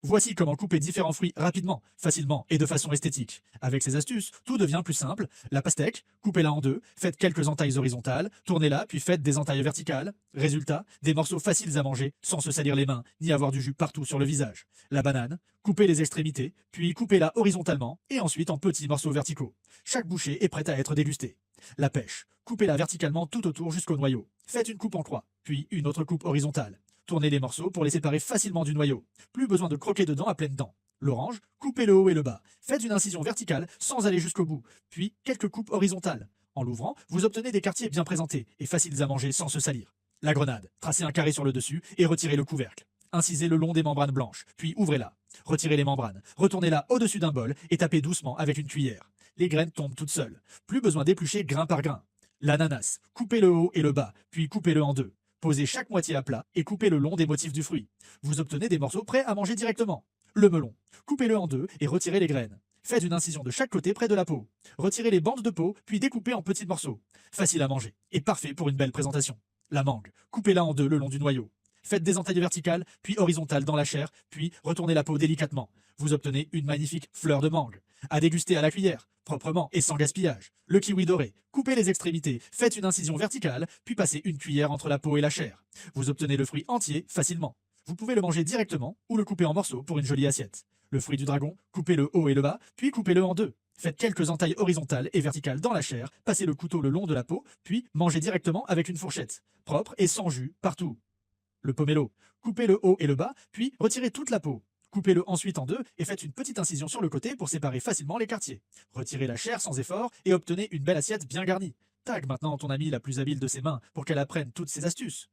Voici comment couper différents fruits rapidement, facilement et de façon esthétique. Avec ces astuces, tout devient plus simple. La pastèque, coupez-la en deux, faites quelques entailles horizontales, tournez-la puis faites des entailles verticales. Résultat, des morceaux faciles à manger sans se salir les mains ni avoir du jus partout sur le visage. La banane, coupez les extrémités, puis coupez-la horizontalement et ensuite en petits morceaux verticaux. Chaque bouchée est prête à être dégustée. La pêche, coupez-la verticalement tout autour jusqu'au noyau. Faites une coupe en croix, puis une autre coupe horizontale. Tournez les morceaux pour les séparer facilement du noyau. Plus besoin de croquer dedans à pleines dents. L'orange, coupez le haut et le bas. Faites une incision verticale sans aller jusqu'au bout, puis quelques coupes horizontales. En l'ouvrant, vous obtenez des quartiers bien présentés et faciles à manger sans se salir. La grenade, tracez un carré sur le dessus et retirez le couvercle. Incisez le long des membranes blanches, puis ouvrez-la. Retirez les membranes, retournez-la au-dessus d'un bol et tapez doucement avec une cuillère. Les graines tombent toutes seules. Plus besoin d'éplucher grain par grain. L'ananas, coupez le haut et le bas, puis coupez-le en deux. Posez chaque moitié à plat et coupez le long des motifs du fruit. Vous obtenez des morceaux prêts à manger directement. Le melon, coupez-le en deux et retirez les graines. Faites une incision de chaque côté près de la peau. Retirez les bandes de peau, puis découpez en petits morceaux. Facile à manger et parfait pour une belle présentation. La mangue, coupez-la en deux le long du noyau. Faites des entailles verticales, puis horizontales dans la chair, puis retournez la peau délicatement. Vous obtenez une magnifique fleur de mangue. À déguster à la cuillère, proprement et sans gaspillage. Le kiwi doré, coupez les extrémités, faites une incision verticale, puis passez une cuillère entre la peau et la chair. Vous obtenez le fruit entier facilement. Vous pouvez le manger directement ou le couper en morceaux pour une jolie assiette. Le fruit du dragon, coupez le haut et le bas, puis coupez-le en deux. Faites quelques entailles horizontales et verticales dans la chair, passez le couteau le long de la peau, puis mangez directement avec une fourchette. Propre et sans jus partout. Le pomelo, coupez le haut et le bas, puis retirez toute la peau. Coupez-le ensuite en deux et faites une petite incision sur le côté pour séparer facilement les quartiers. Retirez la chair sans effort et obtenez une belle assiette bien garnie. Tag maintenant ton amie la plus habile de ses mains pour qu'elle apprenne toutes ces astuces.